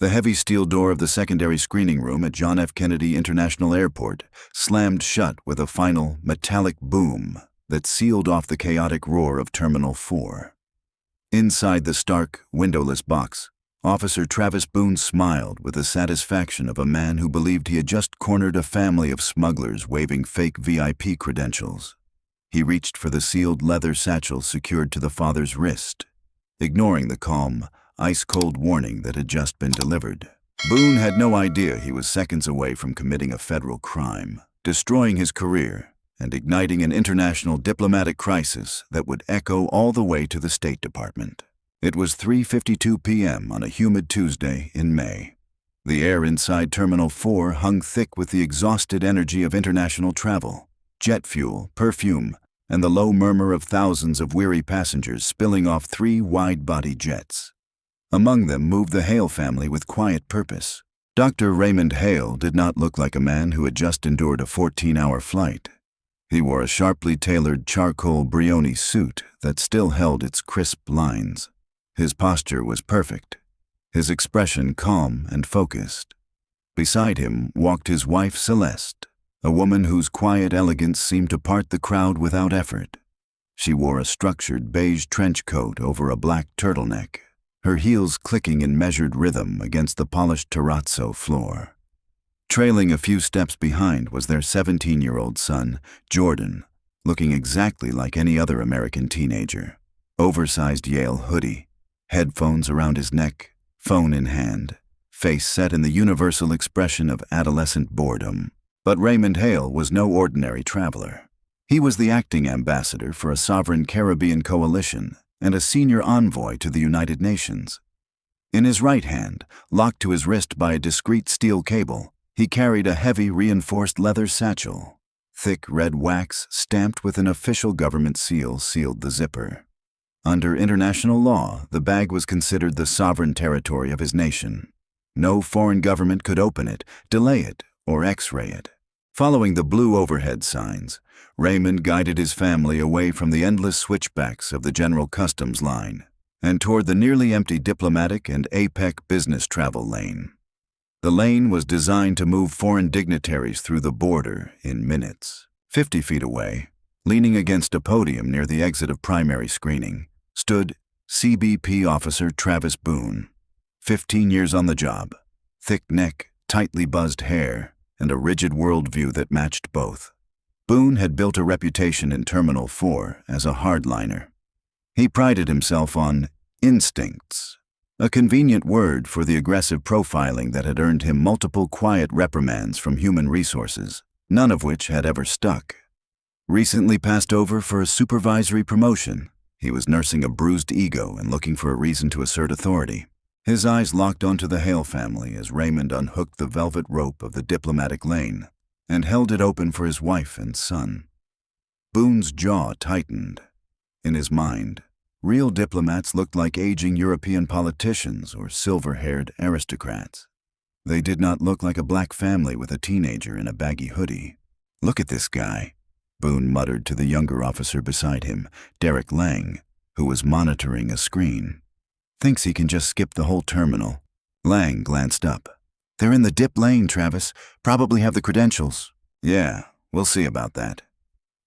The heavy steel door of the secondary screening room at John F. Kennedy International Airport slammed shut with a final, metallic boom that sealed off the chaotic roar of Terminal 4. Inside the stark, windowless box, Officer Travis Boone smiled with the satisfaction of a man who believed he had just cornered a family of smugglers waving fake VIP credentials. He reached for the sealed leather satchel secured to the father's wrist, ignoring the calm, ice-cold warning that had just been delivered. Boone had no idea he was seconds away from committing a federal crime, destroying his career, and igniting an international diplomatic crisis that would echo all the way to the State Department. It was 3:52 p.m. on a humid Tuesday in May. The air inside Terminal 4 hung thick with the exhausted energy of international travel, jet fuel, perfume, and the low murmur of thousands of weary passengers spilling off 3 wide-body jets. Among them moved the Hale family with quiet purpose. Dr. Raymond Hale did not look like a man who had just endured a 14-hour flight. He wore a sharply tailored charcoal Brioni suit that still held its crisp lines. His posture was perfect, his expression calm and focused. Beside him walked his wife Celeste, a woman whose quiet elegance seemed to part the crowd without effort. She wore a structured beige trench coat over a black turtleneck, her heels clicking in measured rhythm against the polished terrazzo floor. Trailing a few steps behind was their 17-year-old son, Jordan, looking exactly like any other American teenager. Oversized Yale hoodie, headphones around his neck, phone in hand, face set in the universal expression of adolescent boredom. But Raymond Hale was no ordinary traveler. He was the acting ambassador for a sovereign Caribbean coalition and a senior envoy to the United Nations. In his right hand, locked to his wrist by a discreet steel cable, he carried a heavy reinforced leather satchel. Thick red wax stamped with an official government seal sealed the zipper. Under international law, the bag was considered the sovereign territory of his nation. No foreign government could open it, delay it, or X-ray it. Following the blue overhead signs, Raymond guided his family away from the endless switchbacks of the General Customs line and toward the nearly empty diplomatic and APEC business travel lane. The lane was designed to move foreign dignitaries through the border in minutes. 50 feet away, leaning against a podium near the exit of primary screening, stood CBP Officer Travis Boone. 15 years on the job, thick neck, tightly buzzed hair, and a rigid worldview that matched both. Boone had built a reputation in Terminal 4 as a hardliner. He prided himself on instincts, a convenient word for the aggressive profiling that had earned him multiple quiet reprimands from human resources, none of which had ever stuck. Recently passed over for a supervisory promotion, he was nursing a bruised ego and looking for a reason to assert authority. His eyes locked onto the Hale family as Raymond unhooked the velvet rope of the diplomatic lane and held it open for his wife and son. Boone's jaw tightened. In his mind, real diplomats looked like aging European politicians or silver-haired aristocrats. They did not look like a black family with a teenager in a baggy hoodie. "Look at this guy," Boone muttered to the younger officer beside him, Derek Lang, who was monitoring a screen. "Thinks he can just skip the whole terminal." Lang glanced up. "They're in the dip lane, Travis. Probably have the credentials." "Yeah, we'll see about that."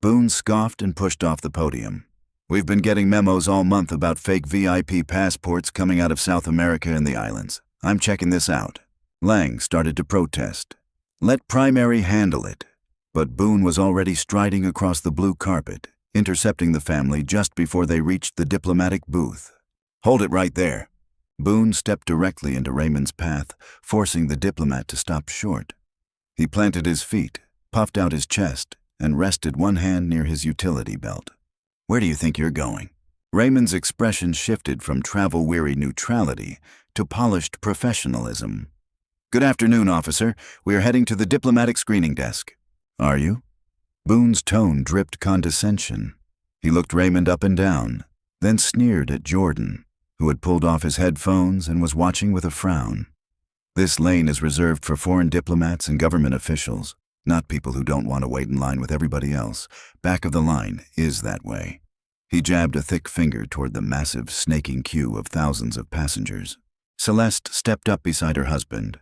Boone scoffed and pushed off the podium. "We've been getting memos all month about fake VIP passports coming out of South America and the islands. I'm checking this out." Lang started to protest. "Let primary handle it." But Boone was already striding across the blue carpet, intercepting the family just before they reached the diplomatic booth. "Hold it right there." Boone stepped directly into Raymond's path, forcing the diplomat to stop short. He planted his feet, puffed out his chest, and rested one hand near his utility belt. "Where do you think you're going?" Raymond's expression shifted from travel-weary neutrality to polished professionalism. "Good afternoon, officer. We are heading to the diplomatic screening desk." "Are you?" Boone's tone dripped condescension. He looked Raymond up and down, then sneered at Jordan, who had pulled off his headphones and was watching with a frown. "This lane is reserved for foreign diplomats and government officials, not people who don't want to wait in line with everybody else. Back of the line is that way." He jabbed a thick finger toward the massive, snaking queue of thousands of passengers. Celeste stepped up beside her husband.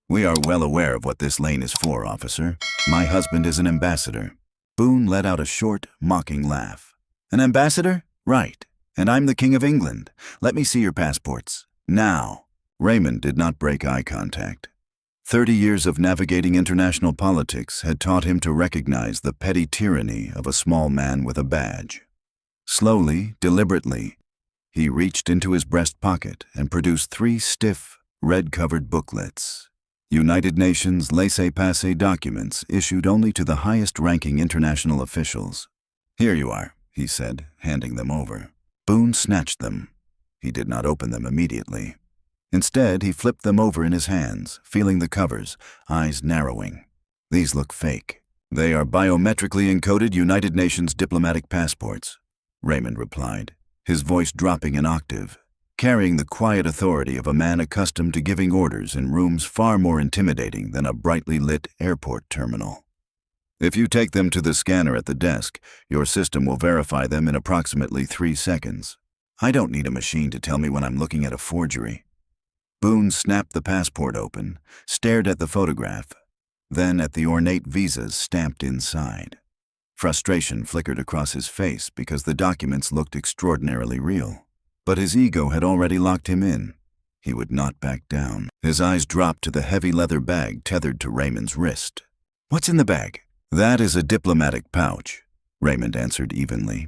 "We are well aware of what this lane is for, officer. My husband is an ambassador." Boone let out a short, mocking laugh. "An ambassador? Right. And I'm the King of England. Let me see your passports. Now." Raymond did not break eye contact. 30 years of navigating international politics had taught him to recognize the petty tyranny of a small man with a badge. Slowly, deliberately, he reached into his breast pocket and produced 3 stiff, red-covered booklets. United Nations laissez-passer documents issued only to the highest-ranking international officials. "Here you are," he said, handing them over. Boone snatched them. He did not open them immediately. Instead, he flipped them over in his hands, feeling the covers, eyes narrowing. "These look fake." "They are biometrically encoded United Nations diplomatic passports," Raymond replied, his voice dropping an octave, carrying the quiet authority of a man accustomed to giving orders in rooms far more intimidating than a brightly lit airport terminal. "If you take them to the scanner at the desk, your system will verify them in approximately 3 seconds. I don't need a machine to tell me when I'm looking at a forgery." Boone snapped the passport open, stared at the photograph, then at the ornate visas stamped inside. Frustration flickered across his face because the documents looked extraordinarily real. But his ego had already locked him in. He would not back down. His eyes dropped to the heavy leather bag tethered to Raymond's wrist. "What's in the bag?" "That is a diplomatic pouch," Raymond answered evenly.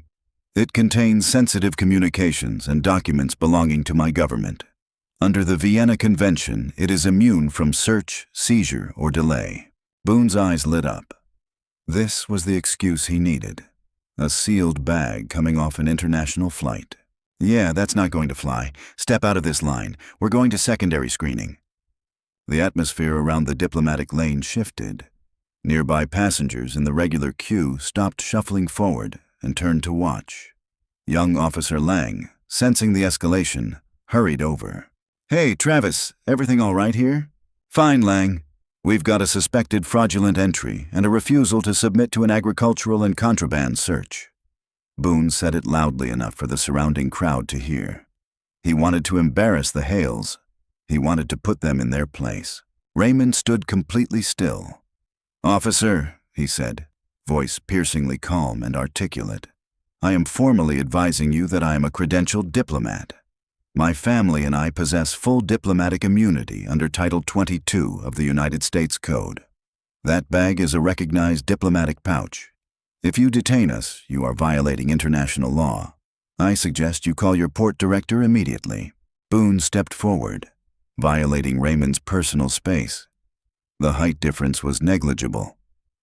"It contains sensitive communications and documents belonging to my government. Under the Vienna Convention, it is immune from search, seizure, or delay." Boone's eyes lit up. This was the excuse he needed. A sealed bag coming off an international flight. "Yeah, that's not going to fly. Step out of this line. We're going to secondary screening." The atmosphere around the diplomatic lane shifted. Nearby passengers in the regular queue stopped shuffling forward and turned to watch. Young Officer Lang, sensing the escalation, hurried over. "Hey, Travis, everything all right here?" "Fine, Lang. We've got a suspected fraudulent entry and a refusal to submit to an agricultural and contraband search." Boone said it loudly enough for the surrounding crowd to hear. He wanted to embarrass the Hales. He wanted to put them in their place. Raymond stood completely still. "Officer," he said, voice piercingly calm and articulate, "I am formally advising you that I am a credentialed diplomat. My family and I possess full diplomatic immunity under Title 22 of the United States Code. That bag is a recognized diplomatic pouch. If you detain us, you are violating international law. I suggest you call your port director immediately." Boone stepped forward, violating Raymond's personal space. The height difference was negligible,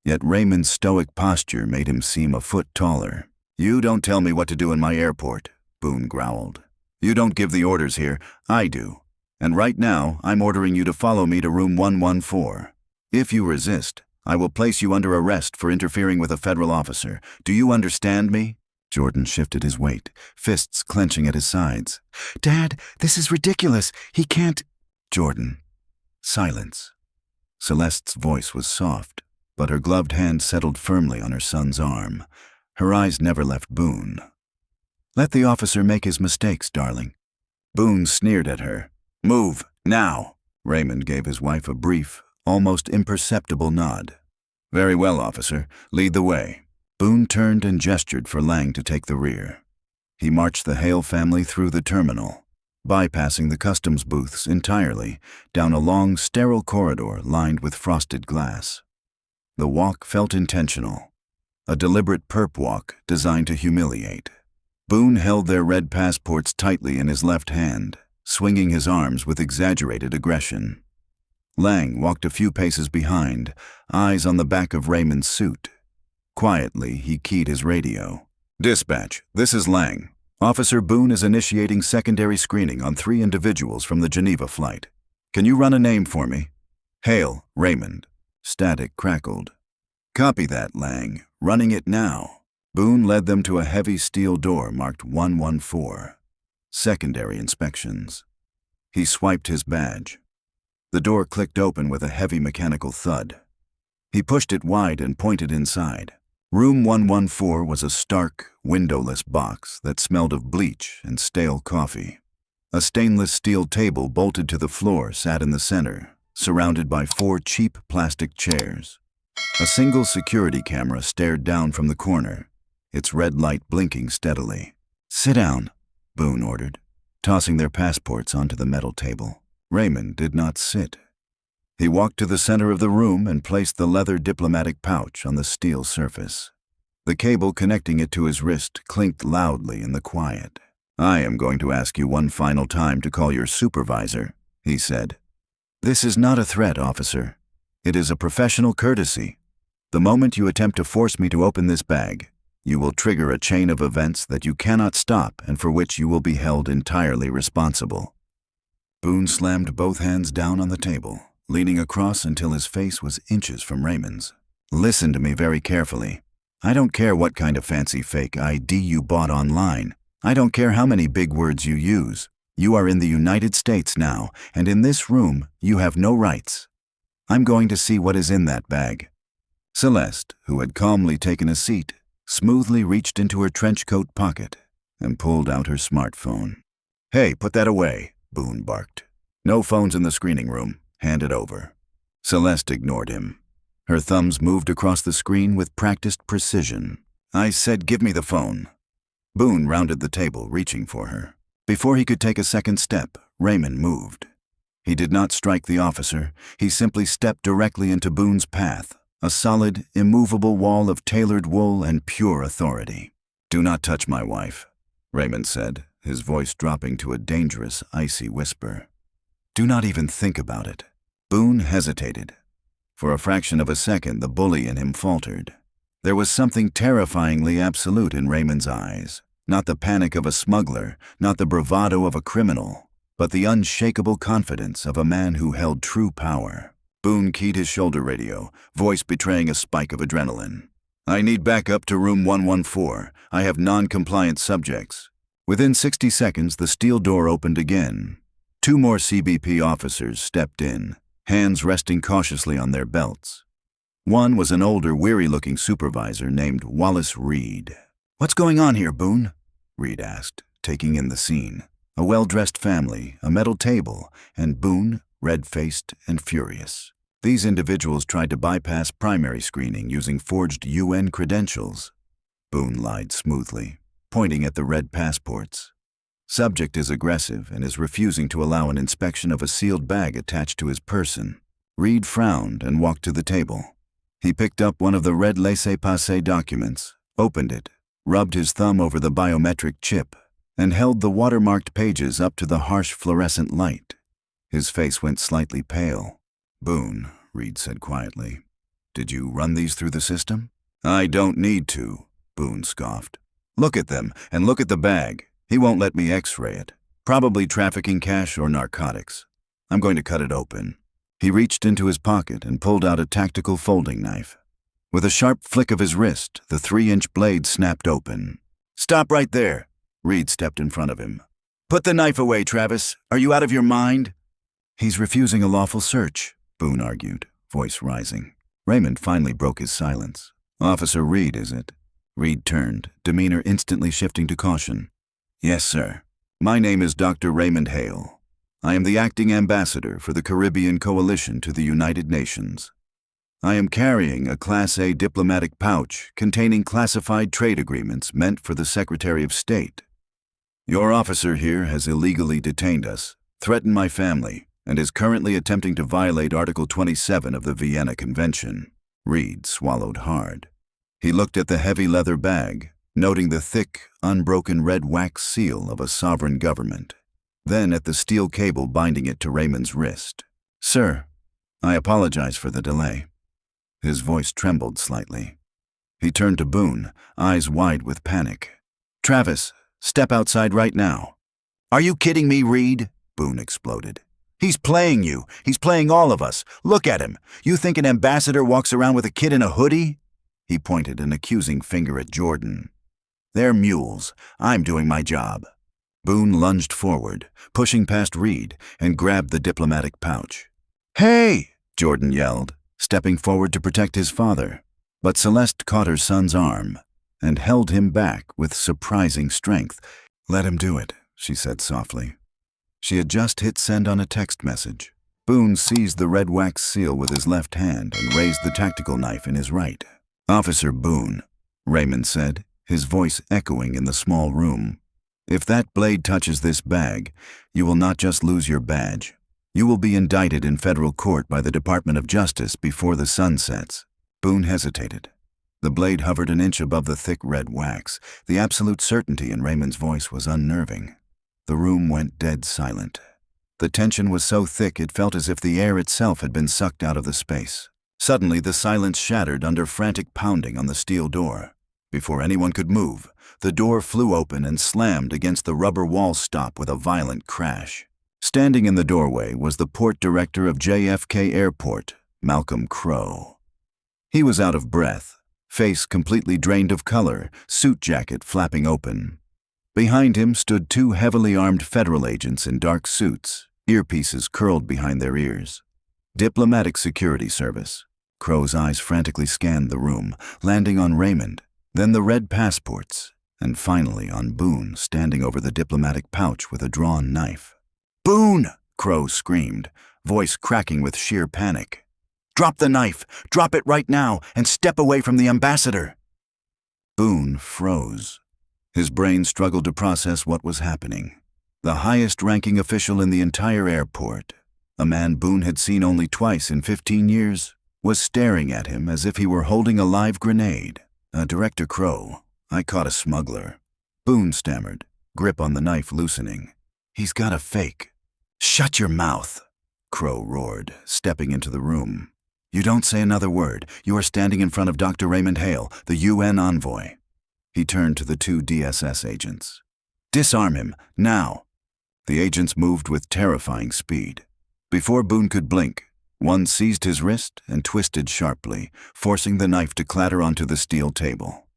yet Raymond's stoic posture made him seem a foot taller. "You don't tell me what to do in my airport," Boone growled. "You don't give the orders here, I do. And right now, I'm ordering you to follow me to room 114. If you resist, I will place you under arrest for interfering with a federal officer. Do you understand me?" Jordan shifted his weight, fists clenching at his sides. "Dad, this is ridiculous. He can't—" "Jordan, silence." Celeste's voice was soft, but her gloved hand settled firmly on her son's arm. Her eyes never left Boone. "Let the officer make his mistakes, darling." Boone sneered at her. "Move, now." Raymond gave his wife a brief, almost imperceptible nod. "Very well, officer. Lead the way." Boone turned and gestured for Lang to take the rear. He marched the Hale family through the terminal, bypassing the customs booths entirely, down a long, sterile corridor lined with frosted glass. The walk felt intentional, a deliberate perp walk designed to humiliate. Boone held their red passports tightly in his left hand, swinging his arms with exaggerated aggression. Lang walked a few paces behind, eyes on the back of Raymond's suit. Quietly, he keyed his radio. "Dispatch, this is Lang. Officer Boone is initiating secondary screening on 3 individuals from the Geneva flight. Can you run a name for me?" "Hale, Raymond." Static crackled. "Copy that, Lang. Running it now." Boone led them to a heavy steel door marked 114. Secondary inspections. He swiped his badge. The door clicked open with a heavy mechanical thud. He pushed it wide and pointed inside. Room 114 was a stark, windowless box that smelled of bleach and stale coffee. A stainless steel table bolted to the floor sat in the center, surrounded by 4 cheap plastic chairs. A single security camera stared down from the corner, its red light blinking steadily. "Sit down," Boone ordered, tossing their passports onto the metal table. Raymond did not sit. He walked to the center of the room and placed the leather diplomatic pouch on the steel surface. The cable connecting it to his wrist clinked loudly in the quiet. "I am going to ask you one final time to call your supervisor," he said. "This is not a threat, officer. It is a professional courtesy. The moment you attempt to force me to open this bag, you will trigger a chain of events that you cannot stop and for which you will be held entirely responsible." Boone slammed both hands down on the table, leaning across until his face was inches from Raymond's. "Listen to me very carefully. I don't care what kind of fancy fake ID you bought online. I don't care how many big words you use. You are in the United States now, and in this room, you have no rights. I'm going to see what is in that bag." Celeste, who had calmly taken a seat, smoothly reached into her trench coat pocket and pulled out her smartphone. "Hey, put that away," Boone barked. "No phones in the screening room. Hand it over." Celeste ignored him. Her thumbs moved across the screen with practiced precision. "I said give me the phone." Boone rounded the table, reaching for her. Before he could take a second step, Raymond moved. He did not strike the officer. He simply stepped directly into Boone's path, a solid, immovable wall of tailored wool and pure authority. "Do not touch my wife," Raymond said, his voice dropping to a dangerous, icy whisper. "Do not even think about it." Boone hesitated. For a fraction of a second, the bully in him faltered. There was something terrifyingly absolute in Raymond's eyes. Not the panic of a smuggler, not the bravado of a criminal, but the unshakable confidence of a man who held true power. Boone keyed his shoulder radio, voice betraying a spike of adrenaline. "I need backup to room 114. I have non-compliant subjects." Within 60 seconds, the steel door opened again. 2 more CBP officers stepped in, hands resting cautiously on their belts. One was an older, weary-looking supervisor named Wallace Reed. "What's going on here, Boone?" Reed asked, taking in the scene. A well-dressed family, a metal table, and Boone, red-faced and furious. These individuals tried to bypass primary screening using forged UN credentials. Boone lied smoothly, pointing at the red passports. "Subject is aggressive and is refusing to allow an inspection of a sealed bag attached to his person." Reed frowned and walked to the table. He picked up one of the red laissez-passer documents, opened it, rubbed his thumb over the biometric chip, and held the watermarked pages up to the harsh fluorescent light. His face went slightly pale. "Boone," Reed said quietly, "did you run these through the system?" "I don't need to," Boone scoffed. "Look at them, and look at the bag. He won't let me x-ray it. Probably trafficking cash or narcotics. I'm going to cut it open." He reached into his pocket and pulled out a tactical folding knife. With a sharp flick of his wrist, the 3-inch blade snapped open. "Stop right there," Reed stepped in front of him. "Put the knife away, Travis. Are you out of your mind?" "He's refusing a lawful search," Boone argued, voice rising. Raymond finally broke his silence. "Officer Reed, is it?" Reed turned, demeanor instantly shifting to caution. "Yes, sir. My name is Dr. Raymond Hale. I am the acting ambassador for the Caribbean Coalition to the United Nations. I am carrying a Class A diplomatic pouch containing classified trade agreements meant for the Secretary of State. Your officer here has illegally detained us, threatened my family, and is currently attempting to violate Article 27 of the Vienna Convention." Reed swallowed hard. He looked at the heavy leather bag, noting the thick, unbroken red wax seal of a sovereign government, then at the steel cable binding it to Raymond's wrist. "Sir, I apologize for the delay." His voice trembled slightly. He turned to Boone, eyes wide with panic. "Travis, step outside right now." "Are you kidding me, Reed?" Boone exploded. "He's playing you. He's playing all of us. Look at him. You think an ambassador walks around with a kid in a hoodie?" He pointed an accusing finger at Jordan. "They're mules. I'm doing my job." Boone lunged forward, pushing past Reed, and grabbed the diplomatic pouch. "Hey!" Jordan yelled, stepping forward to protect his father. But Celeste caught her son's arm and held him back with surprising strength. "Let him do it," she said softly. She had just hit send on a text message. Boone seized the red wax seal with his left hand and raised the tactical knife in his right. "Officer Boone," Raymond said, his voice echoing in the small room. "If that blade touches this bag, you will not just lose your badge. You will be indicted in federal court by the Department of Justice before the sun sets." Boone hesitated. The blade hovered an inch above the thick red wax. The absolute certainty in Raymond's voice was unnerving. The room went dead silent. The tension was so thick it felt as if the air itself had been sucked out of the space. Suddenly, the silence shattered under frantic pounding on the steel door. Before anyone could move, the door flew open and slammed against the rubber wall stop with a violent crash. Standing in the doorway was the port director of JFK Airport, Malcolm Crowe. He was out of breath, face completely drained of color, suit jacket flapping open. Behind him stood two heavily armed federal agents in dark suits, earpieces curled behind their ears. Diplomatic Security Service. Crowe's eyes frantically scanned the room, landing on Raymond, then the red passports, and finally on Boone standing over the diplomatic pouch with a drawn knife. "Boone!" Crowe screamed, voice cracking with sheer panic. "Drop the knife! Drop it right now, and step away from the ambassador!" Boone froze. His brain struggled to process what was happening. The highest-ranking official in the entire airport, a man Boone had seen only twice in 15 years, was staring at him as if he were holding a live grenade. "Director Crowe, I caught a smuggler," Boone stammered, grip on the knife loosening. "He's got a fake." "Shut your mouth," Crowe roared, stepping into the room. "You don't say another word. You are standing in front of Dr. Raymond Hale, the UN envoy." He turned to the two DSS agents. "Disarm him, now." The agents moved with terrifying speed. Before Boone could blink, one seized his wrist and twisted sharply, forcing the knife to clatter onto the steel table.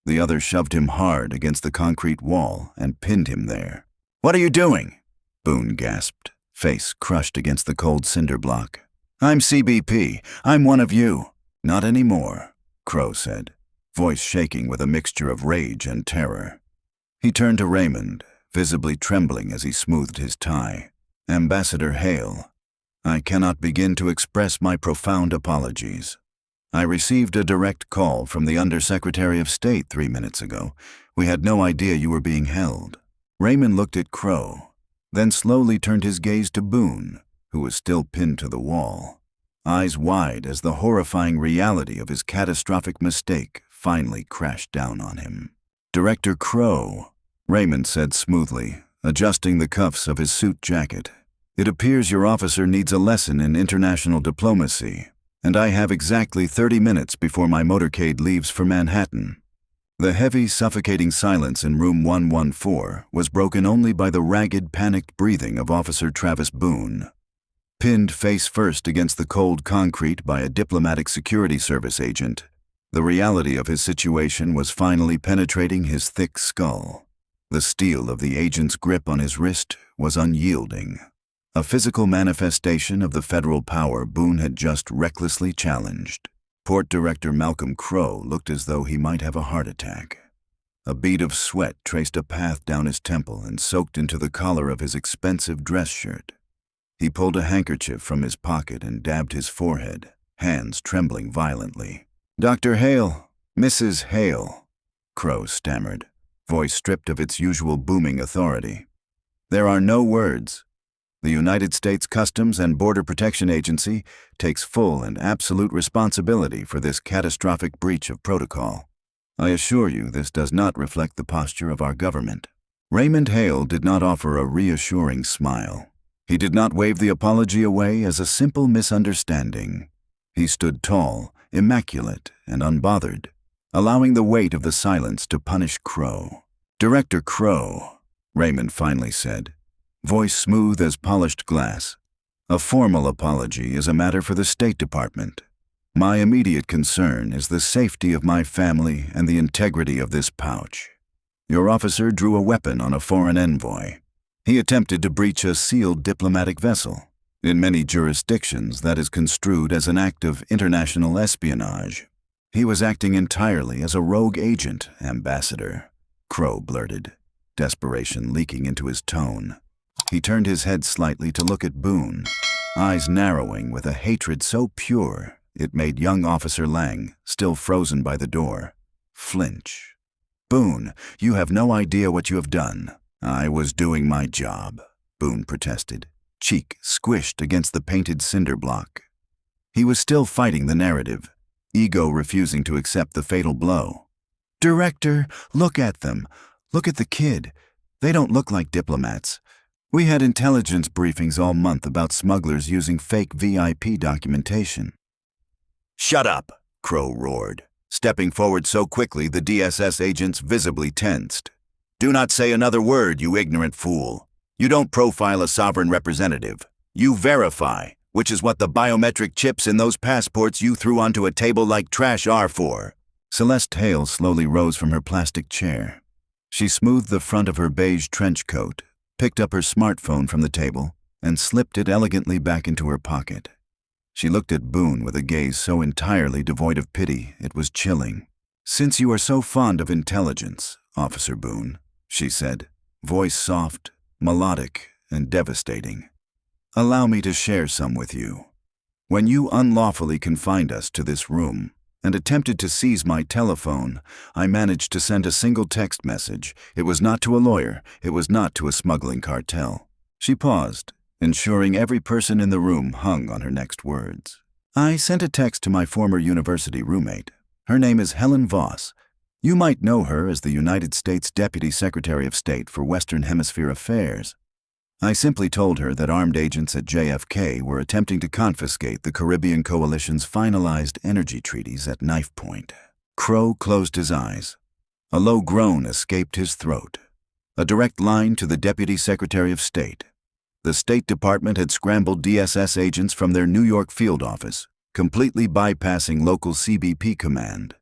The other shoved him hard against the concrete wall and pinned him there. "What are you doing?" Boone gasped, face crushed against the cold cinder block. "I'm CBP. I'm one of you." "Not anymore," Crowe said, voice shaking with a mixture of rage and terror. He turned to Raymond, visibly trembling as he smoothed his tie. "Ambassador Hale, I cannot begin to express my profound apologies. I received a direct call from the Undersecretary of State 3 minutes ago. We had no idea you were being held." Raymond looked at Crowe, then slowly turned his gaze to Boone, who was still pinned to the wall, eyes wide as the horrifying reality of his catastrophic mistake finally crashed down on him. "Director Crowe," Raymond said smoothly, adjusting the cuffs of his suit jacket, "it appears your officer needs a lesson in international diplomacy, and I have exactly 30 minutes before my motorcade leaves for Manhattan." The heavy, suffocating silence in room 114 was broken only by the ragged, panicked breathing of Officer Travis Boone. Pinned face first against the cold concrete by a Diplomatic Security Service agent, the reality of his situation was finally penetrating his thick skull. The steel of the agent's grip on his wrist was unyielding, a physical manifestation of the federal power Boone had just recklessly challenged. Port Director Malcolm Crowe looked as though he might have a heart attack. A bead of sweat traced a path down his temple and soaked into the collar of his expensive dress shirt. He pulled a handkerchief from his pocket and dabbed his forehead, hands trembling violently. "Dr. Hale, Mrs. Hale," Crowe stammered, voice stripped of its usual booming authority. "There are no words. The United States Customs and Border Protection Agency takes full and absolute responsibility for this catastrophic breach of protocol. I assure you this does not reflect the posture of our government." Raymond Hale did not offer a reassuring smile. He did not wave the apology away as a simple misunderstanding. He stood tall, immaculate, and unbothered, allowing the weight of the silence to punish Crowe. "Director Crowe," Raymond finally said, voice smooth as polished glass, "a formal apology is a matter for the State Department. My immediate concern is the safety of my family and the integrity of this pouch. Your officer drew a weapon on a foreign envoy. He attempted to breach a sealed diplomatic vessel. In many jurisdictions, that is construed as an act of international espionage. He was acting entirely as a rogue agent, Ambassador," Crowe blurted, desperation leaking into his tone. He turned his head slightly to look at Boone, eyes narrowing with a hatred so pure it made young Officer Lang, still frozen by the door, flinch. "Boone, you have no idea what you have done." "I was doing my job," Boone protested, cheek squished against the painted cinder block. He was still fighting the narrative, ego refusing to accept the fatal blow. "Director, look at them. Look at the kid. They don't look like diplomats. We had intelligence briefings all month about smugglers using fake VIP documentation." "Shut up," Crow roared, stepping forward so quickly the DSS agents visibly tensed. "Do not say another word, you ignorant fool. You don't profile a sovereign representative. You verify, which is what the biometric chips in those passports you threw onto a table like trash are for." Celeste Hale slowly rose from her plastic chair. She smoothed the front of her beige trench coat, picked up her smartphone from the table, and slipped it elegantly back into her pocket. She looked at Boone with a gaze so entirely devoid of pity it was chilling. "Since you are so fond of intelligence, Officer Boone," she said, voice soft, melodic, and devastating, "allow me to share some with you. When you unlawfully confined us to this room and attempted to seize my telephone, I managed to send a single text message. It was not to a lawyer. It was not to a smuggling cartel." She paused, ensuring every person in the room hung on her next words. "I sent a text to my former university roommate. Her name is Helen Voss. You might know her as the United States Deputy Secretary of State for Western Hemisphere Affairs. I simply told her that armed agents at JFK were attempting to confiscate the Caribbean Coalition's finalized energy treaties at knife point." Crow closed his eyes. A low groan escaped his throat. A direct line to the Deputy Secretary of State. The State Department had scrambled DSS agents from their New York field office, completely bypassing local CBP command.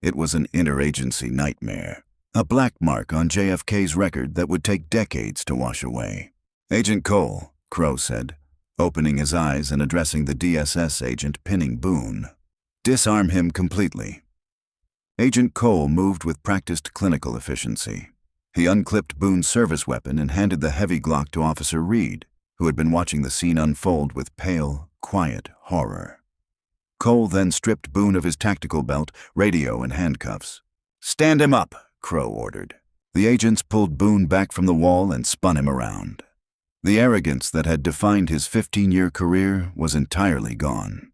It was an interagency nightmare, a black mark on JFK's record that would take decades to wash away. "Agent Cole," Crow said, opening his eyes and addressing the DSS agent pinning Boone. "Disarm him completely." Agent Cole moved with practiced clinical efficiency. He unclipped Boone's service weapon and handed the heavy Glock to Officer Reed, who had been watching the scene unfold with pale, quiet horror. Cole then stripped Boone of his tactical belt, radio, and handcuffs. "Stand him up," Crow ordered. The agents pulled Boone back from the wall and spun him around. The arrogance that had defined his 15-year career was entirely gone.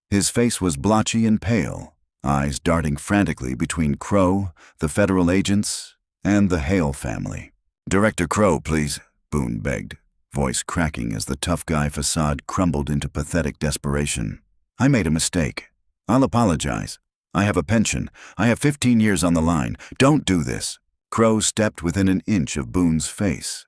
His face was blotchy and pale, eyes darting frantically between Crow, the federal agents, and the Hale family. "Director Crow, please," Boone begged, voice cracking as the tough guy facade crumbled into pathetic desperation. "I made a mistake. I'll apologize. I have a pension. I have 15 years on the line. Don't do this." Crow stepped within an inch of Boone's face.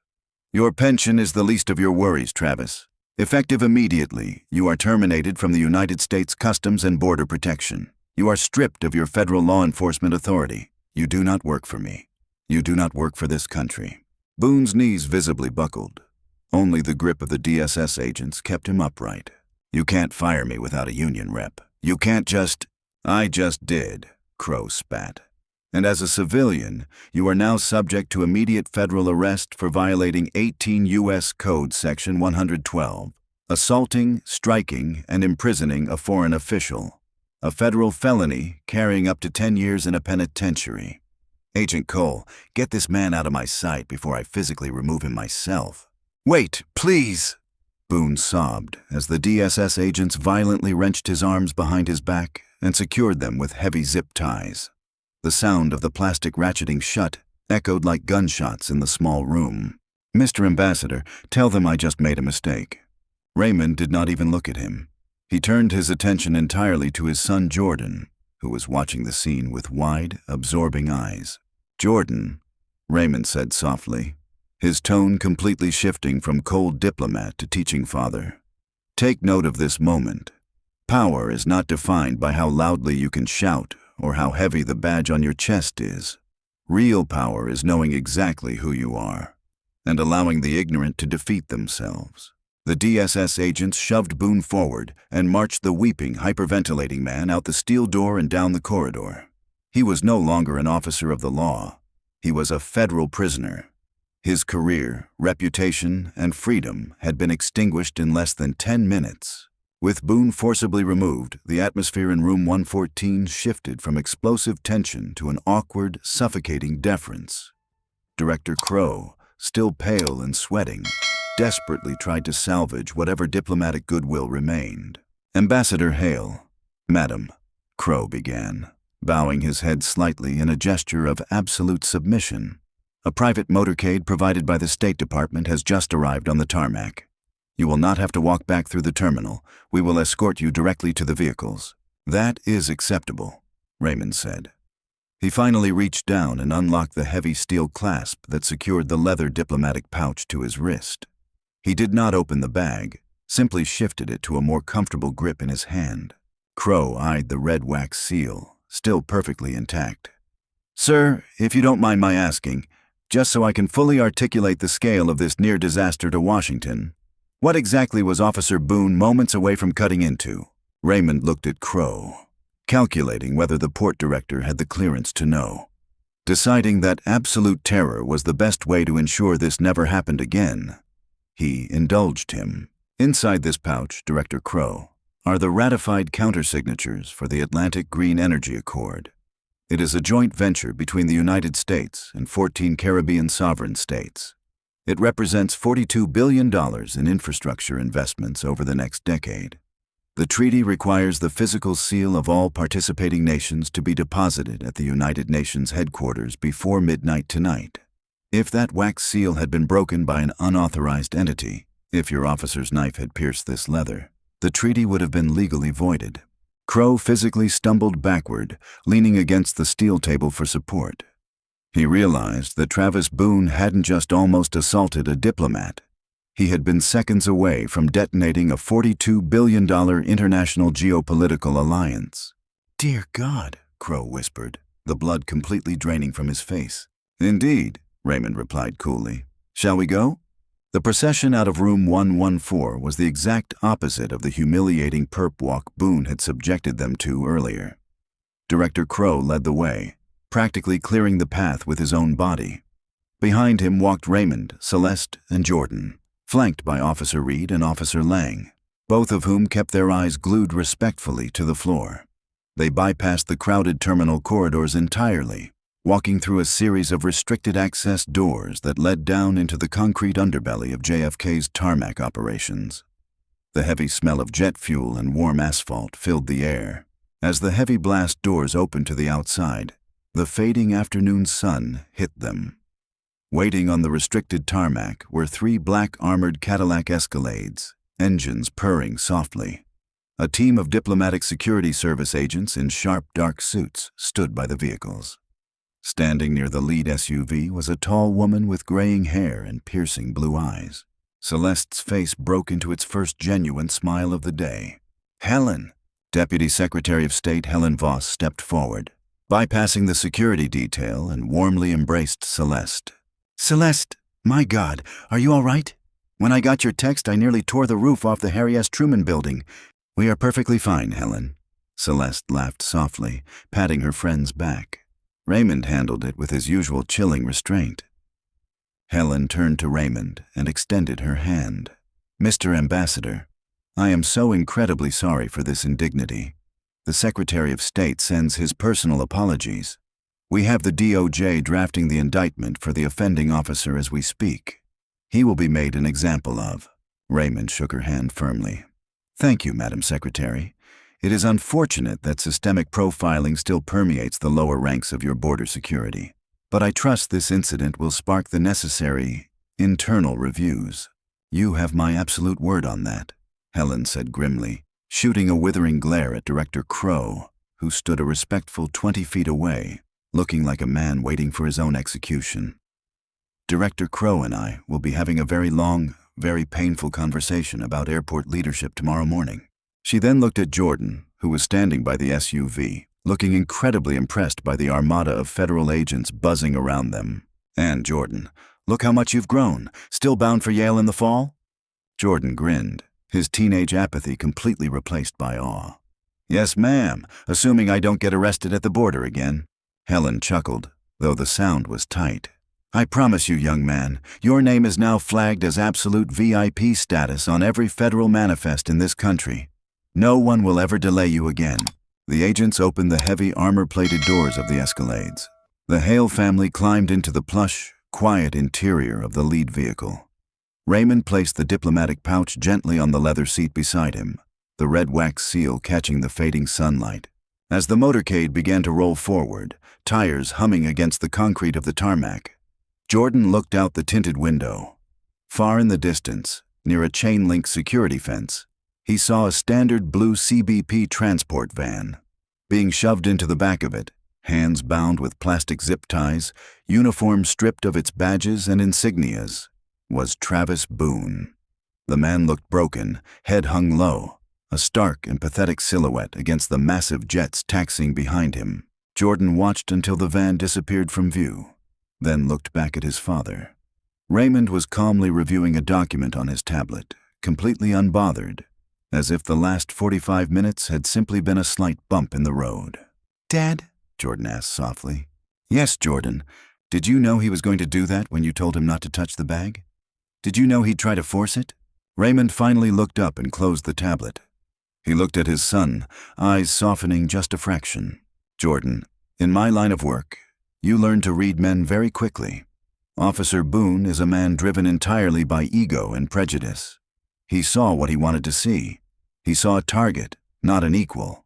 "Your pension is the least of your worries, Travis. Effective immediately, you are terminated from the United States Customs and Border Protection. You are stripped of your federal law enforcement authority. You do not work for me. You do not work for this country." Boone's knees visibly buckled. Only the grip of the DSS agents kept him upright. "You can't fire me without a union rep. You can't just—" "I just did," Crow spat. "And as a civilian, you are now subject to immediate federal arrest for violating 18 U.S. Code Section 112, assaulting, striking, and imprisoning a foreign official. A federal felony carrying up to 10 years in a penitentiary. Agent Cole, get this man out of my sight before I physically remove him myself." "Wait, please!" Boone sobbed as the DSS agents violently wrenched his arms behind his back and secured them with heavy zip ties. The sound of the plastic ratcheting shut echoed like gunshots in the small room. "Mr. Ambassador, tell them I just made a mistake." Raymond did not even look at him. He turned his attention entirely to his son Jordan, who was watching the scene with wide, absorbing eyes. "Jordan," Raymond said softly, his tone completely shifting from cold diplomat to teaching father. "Take note of this moment. Power is not defined by how loudly you can shout or how heavy the badge on your chest is. Real power is knowing exactly who you are and allowing the ignorant to defeat themselves." The DSS agents shoved Boone forward and marched the weeping, hyperventilating man out the steel door and down the corridor. He was no longer an officer of the law. He was a federal prisoner. His career, reputation, and freedom had been extinguished in less than 10 minutes. With Boone forcibly removed, the atmosphere in room 114 shifted from explosive tension to an awkward, suffocating deference. Director Crow, still pale and sweating, desperately tried to salvage whatever diplomatic goodwill remained. "Ambassador Hale." "Madam," Crow began, bowing his head slightly in a gesture of absolute submission. "A private motorcade provided by the State Department has just arrived on the tarmac. You will not have to walk back through the terminal. We will escort you directly to the vehicles." "That is acceptable," Raymond said. He finally reached down and unlocked the heavy steel clasp that secured the leather diplomatic pouch to his wrist. He did not open the bag, simply shifted it to a more comfortable grip in his hand. Crow eyed the red wax seal, still perfectly intact. "Sir, if you don't mind my asking, just so I can fully articulate the scale of this near disaster to Washington, what exactly was Officer Boone moments away from cutting into?" Raymond looked at Crow, calculating whether the port director had the clearance to know. Deciding that absolute terror was the best way to ensure this never happened again, he indulged him. "Inside this pouch, Director Crow, are the ratified countersignatures for the Atlantic Green Energy Accord. It is a joint venture between the United States and 14 Caribbean sovereign states. It represents $42 billion in infrastructure investments over the next decade. The treaty requires the physical seal of all participating nations to be deposited at the United Nations headquarters before midnight tonight. If that wax seal had been broken by an unauthorized entity, if your officer's knife had pierced this leather, the treaty would have been legally voided." Crow physically stumbled backward, leaning against the steel table for support. He realized that Travis Boone hadn't just almost assaulted a diplomat. He had been seconds away from detonating a $42 billion international geopolitical alliance. "Dear God," Crow whispered, the blood completely draining from his face. "Indeed," Raymond replied coolly. "Shall we go?" The procession out of room 114 was the exact opposite of the humiliating perp walk Boone had subjected them to earlier. Director Crow led the way, practically clearing the path with his own body. Behind him walked Raymond, Celeste, and Jordan, flanked by Officer Reed and Officer Lang, both of whom kept their eyes glued respectfully to the floor. They bypassed the crowded terminal corridors entirely, walking through a series of restricted access doors that led down into the concrete underbelly of JFK's tarmac operations. The heavy smell of jet fuel and warm asphalt filled the air. As the heavy blast doors opened to the outside, the fading afternoon sun hit them. Waiting on the restricted tarmac were 3 black armored Cadillac Escalades, engines purring softly. A team of diplomatic security service agents in sharp dark suits stood by the vehicles. Standing near the lead SUV was a tall woman with graying hair and piercing blue eyes. Celeste's face broke into its first genuine smile of the day. "Helen!" Deputy Secretary of State Helen Voss stepped forward, bypassing the security detail, and warmly embraced Celeste. "Celeste, my God, are you all right? When I got your text, I nearly tore the roof off the Harry S. Truman building." "We are perfectly fine, Helen." Celeste laughed softly, patting her friend's back. Raymond handled it with his usual chilling restraint. Helen turned to Raymond and extended her hand. "Mr. Ambassador, I am so incredibly sorry for this indignity. The Secretary of State sends his personal apologies. We have the DOJ drafting the indictment for the offending officer as we speak. He will be made an example of." Raymond shook her hand firmly. "Thank you, Madam Secretary. It is unfortunate that systemic profiling still permeates the lower ranks of your border security, but I trust this incident will spark the necessary internal reviews." "You have my absolute word on that," Helen said grimly, shooting a withering glare at Director Crow, who stood a respectful 20 feet away, looking like a man waiting for his own execution. "Director Crow and I will be having a very long, very painful conversation about airport leadership tomorrow morning." She then looked at Jordan, who was standing by the SUV, looking incredibly impressed by the armada of federal agents buzzing around them. "And Jordan, look how much you've grown. Still bound for Yale in the fall?" Jordan grinned, his teenage apathy completely replaced by awe. "Yes, ma'am, assuming I don't get arrested at the border again." Helen chuckled, though the sound was tight. I promise you, young man, your name is now flagged as absolute VIP status on every federal manifest in this country. No one will ever delay you again." The agents opened the heavy armor-plated doors of the Escalades. The Hale family climbed into the plush, quiet interior of the lead vehicle. Raymond placed the diplomatic pouch gently on the leather seat beside him, the red wax seal catching the fading sunlight. As the motorcade began to roll forward, tires humming against the concrete of the tarmac, Jordan looked out the tinted window. Far in the distance, near a chain-link security fence, he saw a standard blue CBP transport van. Being shoved into the back of it, hands bound with plastic zip ties, uniform stripped of its badges and insignias, was Travis Boone. The man looked broken, head hung low, a stark and pathetic silhouette against the massive jets taxiing behind him. Jordan watched until the van disappeared from view, then looked back at his father. Raymond was calmly reviewing a document on his tablet, completely unbothered, as if the last 45 minutes had simply been a slight bump in the road. "Dad?" Jordan asked softly. "Yes, Jordan. Did you know he was going to do that when you told him not to touch the bag? Did you know he'd try to force it?" Raymond finally looked up and closed the tablet. He looked at his son, eyes softening just a fraction. "Jordan, in my line of work, you learn to read men very quickly. Officer Boone is a man driven entirely by ego and prejudice. He saw what he wanted to see. He saw a target, not an equal.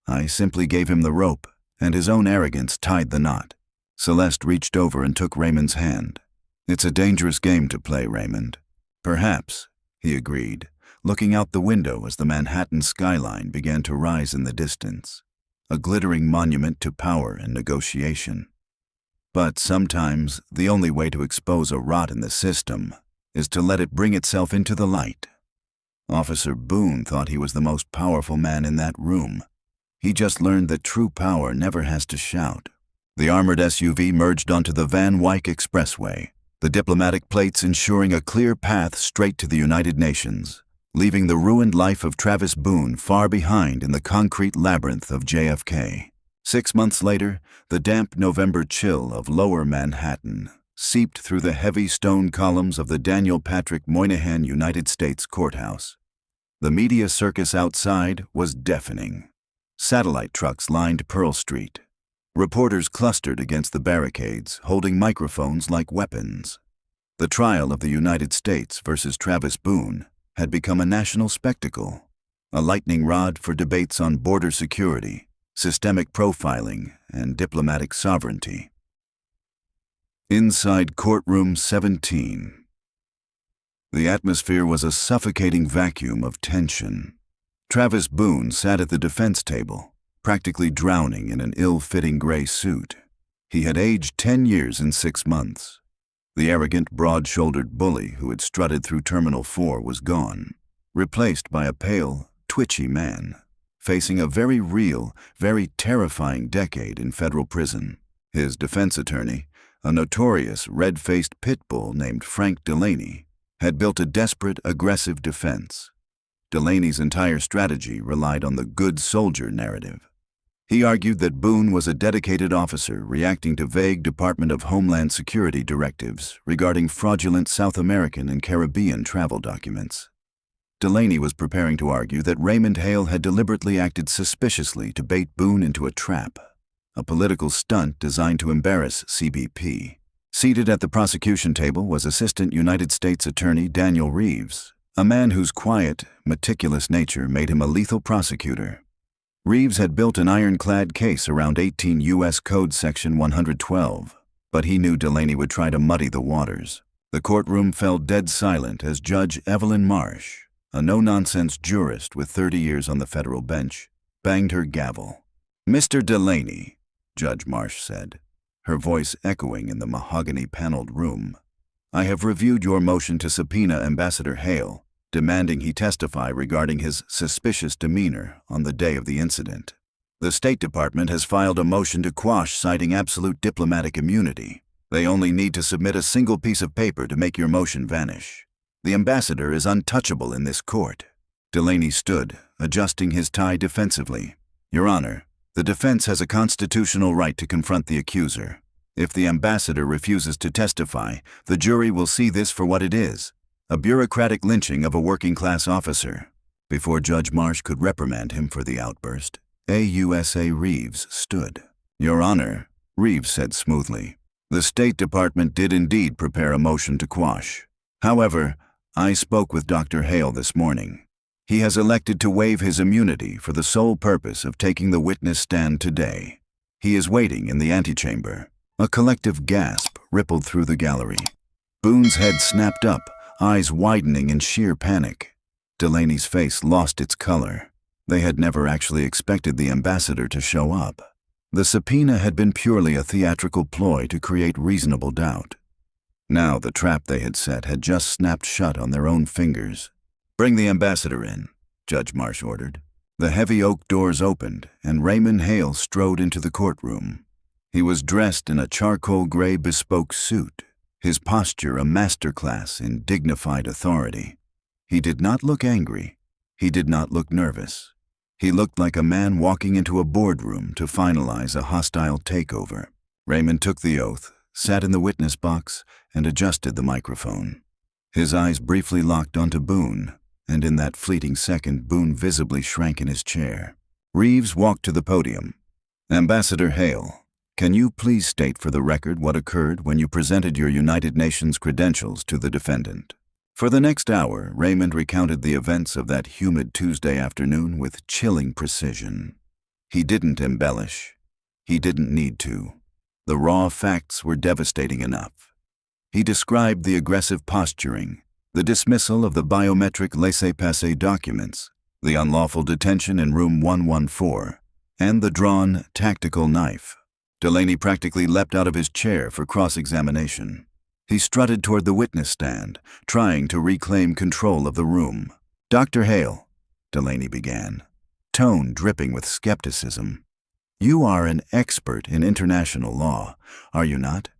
I simply gave him the rope, and his own arrogance tied the knot." Celeste reached over and took Raymond's hand. "It's a dangerous game to play, Raymond." "Perhaps," he agreed, looking out the window as the Manhattan skyline began to rise in the distance, a glittering monument to power and negotiation. "But sometimes the only way to expose a rot in the system is to let it bring itself into the light. Officer Boone thought he was the most powerful man in that room. He just learned that true power never has to shout." The armored SUV merged onto the Van Wyck Expressway, the diplomatic plates ensuring a clear path straight to the United Nations, leaving the ruined life of Travis Boone far behind in the concrete labyrinth of JFK. 6 months later, the damp November chill of lower Manhattan seeped through the heavy stone columns of the Daniel Patrick Moynihan United States Courthouse. The media circus outside was deafening. Satellite trucks lined Pearl Street. Reporters clustered against the barricades, holding microphones like weapons. The trial of the United States versus Travis Boone had become a national spectacle, a lightning rod for debates on border security, systemic profiling, and diplomatic sovereignty. Inside courtroom 17. The atmosphere was a suffocating vacuum of tension. Travis Boone sat at the defense table, practically drowning in an ill-fitting gray suit. He had aged 10 years and 6 months. The arrogant, broad-shouldered bully who had strutted through Terminal 4 was gone, replaced by a pale, twitchy man, facing a very real, very terrifying decade in federal prison. His defense attorney, a notorious red-faced pit bull named Frank Delaney, had built a desperate, aggressive defense. Delaney's entire strategy relied on the good soldier narrative. He argued that Boone was a dedicated officer reacting to vague Department of Homeland Security directives regarding fraudulent South American and Caribbean travel documents. Delaney was preparing to argue that Raymond Hale had deliberately acted suspiciously to bait Boone into a trap, a political stunt designed to embarrass CBP. Seated at the prosecution table was Assistant United States Attorney Daniel Reeves, a man whose quiet, meticulous nature made him a lethal prosecutor. Reeves had built an ironclad case around 18 U.S. Code Section 112, but he knew Delaney would try to muddy the waters. The courtroom fell dead silent as Judge Evelyn Marsh, a no-nonsense jurist with 30 years on the federal bench, banged her gavel. "Mr. Delaney," Judge Marsh said, her voice echoing in the mahogany-paneled room, "I have reviewed your motion to subpoena Ambassador Hale, demanding he testify regarding his suspicious demeanor on the day of the incident. The State Department has filed a motion to quash citing absolute diplomatic immunity. They only need to submit a single piece of paper to make your motion vanish. The ambassador is untouchable in this court." Delaney stood, adjusting his tie defensively. "Your Honor, the defense has a constitutional right to confront the accuser. If the ambassador refuses to testify, the jury will see this for what it is, a bureaucratic lynching of a working-class officer. Before Judge Marsh could reprimand him for the outburst, AUSA Reeves stood. "Your Honor," Reeves said smoothly, "the State Department did indeed prepare a motion to quash. However, I spoke with Dr. Hale this morning. He has elected to waive his immunity for the sole purpose of taking the witness stand today. He is waiting in the antechamber." A collective gasp rippled through the gallery. Boone's head snapped up, eyes widening in sheer panic. Delaney's face lost its color. They had never actually expected the ambassador to show up. The subpoena had been purely a theatrical ploy to create reasonable doubt. Now the trap they had set had just snapped shut on their own fingers. "Bring the ambassador in," Judge Marsh ordered. The heavy oak doors opened, and Raymond Hale strode into the courtroom. He was dressed in a charcoal gray bespoke suit, his posture a masterclass in dignified authority. He did not look angry. He did not look nervous. He looked like a man walking into a boardroom to finalize a hostile takeover. Raymond took the oath, sat in the witness box, and adjusted the microphone. His eyes briefly locked onto Boone, and in that fleeting second, Boone visibly shrank in his chair. Reeves walked to the podium. "Ambassador Hale, can you please state for the record what occurred when you presented your United Nations credentials to the defendant?" For the next hour, Raymond recounted the events of that humid Tuesday afternoon with chilling precision. He didn't embellish. He didn't need to. The raw facts were devastating enough. He described the aggressive posturing, the dismissal of the biometric laissez-passer documents, the unlawful detention in room 114, and the drawn, tactical knife. Delaney practically leapt out of his chair for cross-examination. He strutted toward the witness stand, trying to reclaim control of the room. "Dr. Hale," Delaney began, tone dripping with skepticism, "you are an expert in international law, are you not?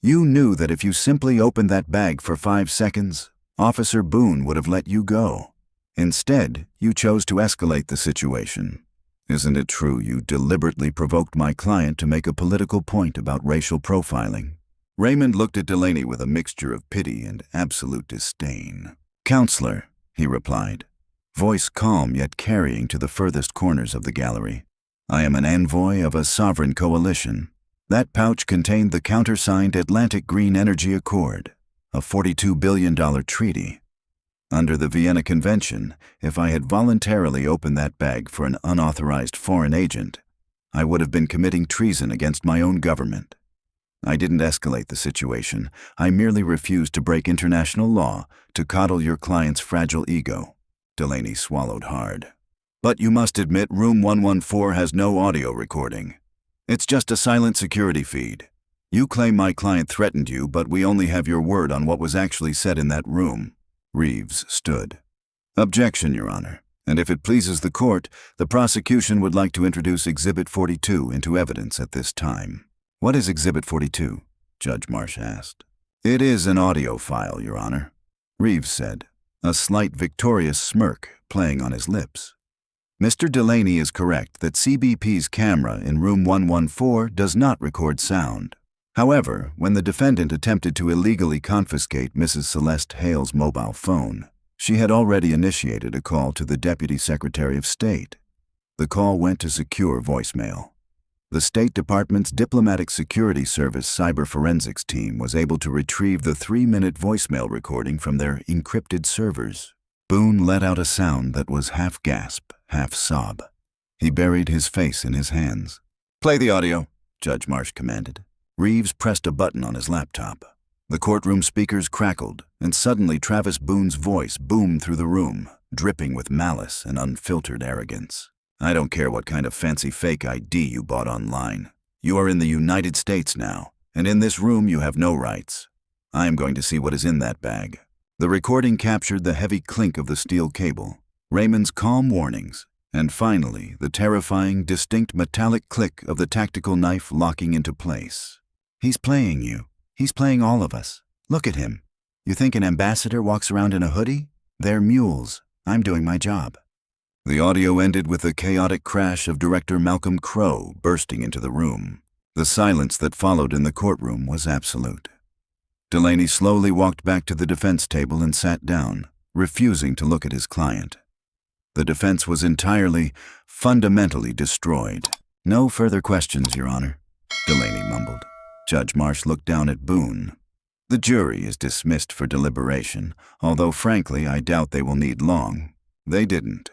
You knew that if you simply opened that bag for 5 seconds, Officer Boone would have let you go. Instead, you chose to escalate the situation. Isn't it true you deliberately provoked my client to make a political point about racial profiling?" Raymond looked at Delaney with a mixture of pity and absolute disdain. "Counselor," he replied, voice calm yet carrying to the furthest corners of the gallery, "I am an envoy of a sovereign coalition. That pouch contained the countersigned Atlantic Green Energy Accord, a $42 billion treaty. Under the Vienna Convention, if I had voluntarily opened that bag for an unauthorized foreign agent, I would have been committing treason against my own government. I didn't escalate the situation. I merely refused to break international law to coddle your client's fragile ego." Delaney swallowed hard. "But you must admit room 114 has no audio recording. It's just a silent security feed. You claim my client threatened you, but we only have your word on what was actually said in that room." Reeves stood. "Objection, Your Honor, and if it pleases the court, the prosecution would like to introduce Exhibit 42 into evidence at this time." "What is Exhibit 42? Judge Marsh asked. "It is an audio file, Your Honor," Reeves said, a slight victorious smirk playing on his lips. "Mr. Delaney is correct that CBP's camera in room 114 does not record sound. However, when the defendant attempted to illegally confiscate Mrs. Celeste Hale's mobile phone, she had already initiated a call to the Deputy Secretary of State. The call went to secure voicemail. The State Department's Diplomatic Security Service cyber forensics team was able to retrieve the 3-minute voicemail recording from their encrypted servers. Boone let out a sound that was half gasp, half sob. He buried his face in his hands. "Play the audio," Judge Marsh commanded. Reeves pressed a button on his laptop. The courtroom speakers crackled, and suddenly Travis Boone's voice boomed through the room, dripping with malice and unfiltered arrogance. "I don't care what kind of fancy fake ID you bought online. You are in the United States now, and in this room you have no rights. I am going to see what is in that bag." The recording captured the heavy clink of the steel cable, Raymond's calm warnings, and finally the terrifying, distinct metallic click of the tactical knife locking into place. "He's playing you. He's playing all of us. Look at him. You think an ambassador walks around in a hoodie? They're mules. I'm doing my job." The audio ended with the chaotic crash of Director Malcolm Crowe bursting into the room. The silence that followed in the courtroom was absolute. Delaney slowly walked back to the defense table and sat down, refusing to look at his client. The defense was entirely, fundamentally destroyed. "No further questions, Your Honor," Delaney mumbled. Judge Marsh looked down at Boone. "The jury is dismissed for deliberation, although frankly I doubt they will need long." They didn't.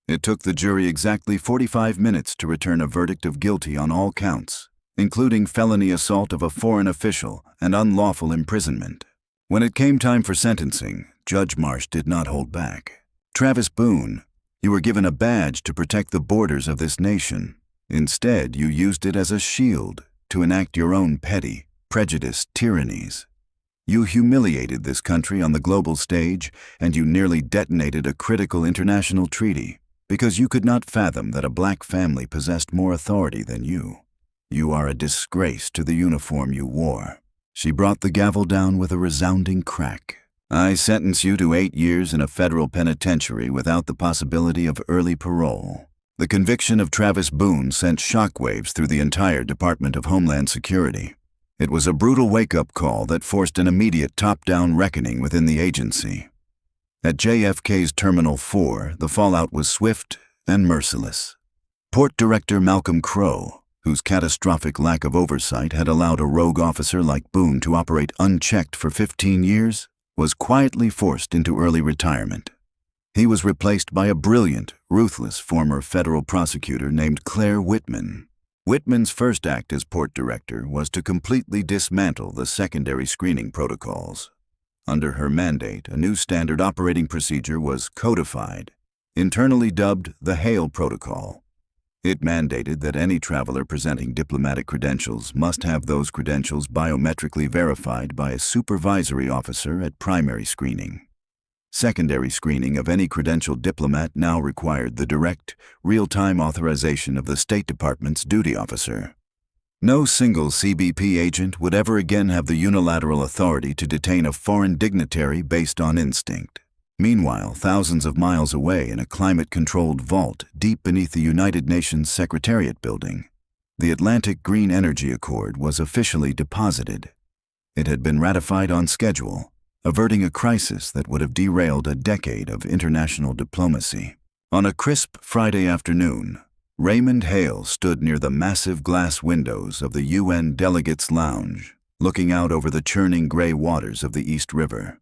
It took the jury exactly 45 minutes to return a verdict of guilty on all counts, including felony assault of a foreign official and unlawful imprisonment. When it came time for sentencing, Judge Marsh did not hold back. "Travis Boone, you were given a badge to protect the borders of this nation. Instead, you used it as a shield to enact your own petty, prejudiced tyrannies. You humiliated this country on the global stage, and you nearly detonated a critical international treaty because you could not fathom that a black family possessed more authority than you. You are a disgrace to the uniform you wore." She brought the gavel down with a resounding crack. "I sentence you to 8 years in a federal penitentiary without the possibility of early parole." The conviction of Travis Boone sent shockwaves through the entire Department of Homeland Security. It was a brutal wake-up call that forced an immediate top-down reckoning within the agency. At JFK's Terminal 4, the fallout was swift and merciless. Port Director Malcolm Crowe, whose catastrophic lack of oversight had allowed a rogue officer like Boone to operate unchecked for 15 years, was quietly forced into early retirement. He was replaced by a brilliant, ruthless former federal prosecutor named Claire Whitman. Whitman's first act as port director was to completely dismantle the secondary screening protocols. Under her mandate, a new standard operating procedure was codified, internally dubbed the Hale Protocol. It mandated that any traveler presenting diplomatic credentials must have those credentials biometrically verified by a supervisory officer at primary screening. Secondary screening of any credentialed diplomat now required the direct, real-time authorization of the State Department's duty officer. No single CBP agent would ever again have the unilateral authority to detain a foreign dignitary based on instinct. Meanwhile, thousands of miles away in a climate-controlled vault deep beneath the United Nations Secretariat building, the Atlantic Green Energy Accord was officially deposited. It had been ratified on schedule, averting a crisis that would have derailed a decade of international diplomacy. On a crisp Friday afternoon, Raymond Hale stood near the massive glass windows of the UN Delegates' Lounge, looking out over the churning gray waters of the East River.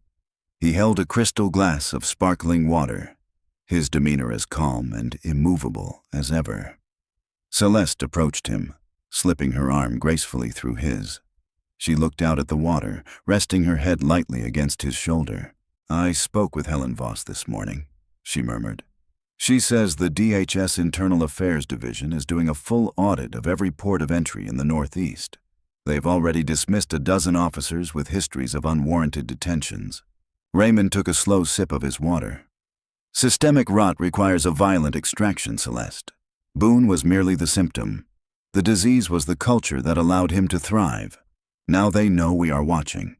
He held a crystal glass of sparkling water, his demeanor as calm and immovable as ever. Celeste approached him, slipping her arm gracefully through his. She looked out at the water, resting her head lightly against his shoulder. "I spoke with Helen Voss this morning," she murmured. "She says the DHS Internal Affairs Division is doing a full audit of every port of entry in the Northeast. They've already dismissed a dozen officers with histories of unwarranted detentions." Raymond took a slow sip of his water. "Systemic rot requires a violent extraction, Celeste. Boone was merely the symptom. The disease was the culture that allowed him to thrive. Now they know we are watching."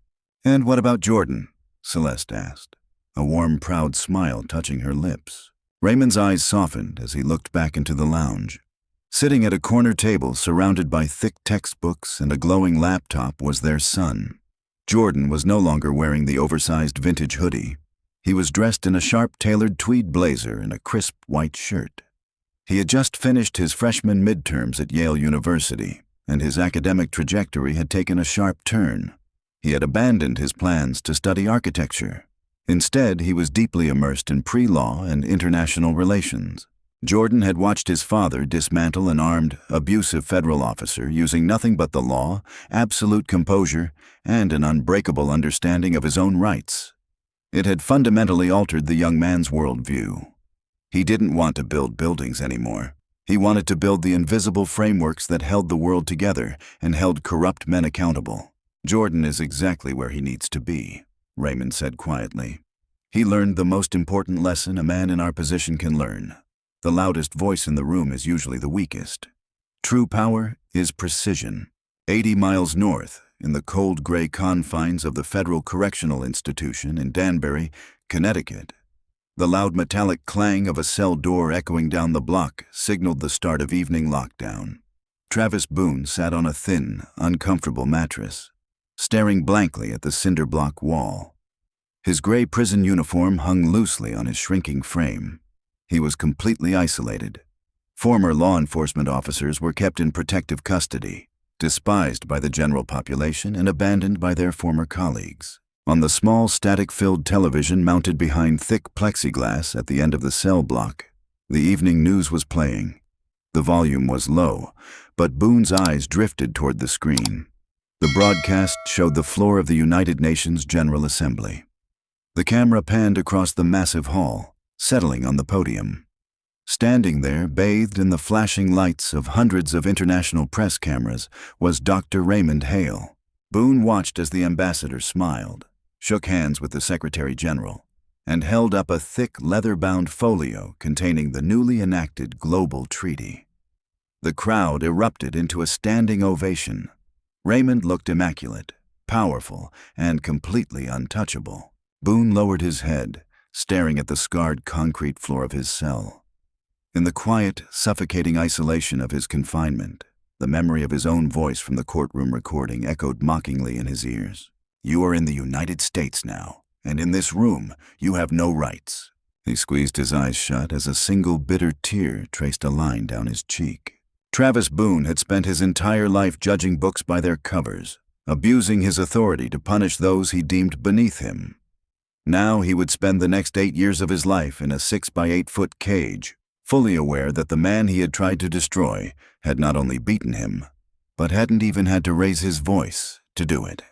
"And what about Jordan?" Celeste asked, a warm, proud smile touching her lips. Raymond's eyes softened as he looked back into the lounge. Sitting at a corner table surrounded by thick textbooks and a glowing laptop was their son. Jordan was no longer wearing the oversized vintage hoodie. He was dressed in a sharp-tailored tweed blazer and a crisp white shirt. He had just finished his freshman midterms at Yale University, and his academic trajectory had taken a sharp turn. He had abandoned his plans to study architecture. Instead, he was deeply immersed in pre-law and international relations. Jordan had watched his father dismantle an armed, abusive federal officer using nothing but the law, absolute composure, and an unbreakable understanding of his own rights. It had fundamentally altered the young man's worldview. He didn't want to build buildings anymore. He wanted to build the invisible frameworks that held the world together and held corrupt men accountable. "Jordan is exactly where he needs to be," Raymond said quietly. "He learned the most important lesson a man in our position can learn. The loudest voice in the room is usually the weakest. True power is precision." 80 miles north, in the cold gray confines of the Federal Correctional Institution in Danbury, Connecticut, the loud metallic clang of a cell door echoing down the block signaled the start of evening lockdown. Travis Boone sat on a thin, uncomfortable mattress, staring blankly at the cinder block wall. His gray prison uniform hung loosely on his shrinking frame. He was completely isolated. Former law enforcement officers were kept in protective custody, despised by the general population and abandoned by their former colleagues. On the small static-filled television mounted behind thick plexiglass at the end of the cell block, the evening news was playing. The volume was low, but Boone's eyes drifted toward the screen. The broadcast showed the floor of the United Nations General Assembly. The camera panned across the massive hall, settling on the podium. Standing there, bathed in the flashing lights of hundreds of international press cameras, was Dr. Raymond Hale. Boone watched as the ambassador smiled, shook hands with the Secretary General, and held up a thick leather-bound folio containing the newly enacted global treaty. The crowd erupted into a standing ovation. Raymond looked immaculate, powerful, and completely untouchable. Boone lowered his head, staring at the scarred concrete floor of his cell. In the quiet, suffocating isolation of his confinement, the memory of his own voice from the courtroom recording echoed mockingly in his ears. "You are in the United States now, and in this room, you have no rights." He squeezed his eyes shut as a single bitter tear traced a line down his cheek. Travis Boone had spent his entire life judging books by their covers, abusing his authority to punish those he deemed beneath him. Now he would spend the next 8 years of his life in a 6-by-8-foot cage, fully aware that the man he had tried to destroy had not only beaten him, but hadn't even had to raise his voice to do it.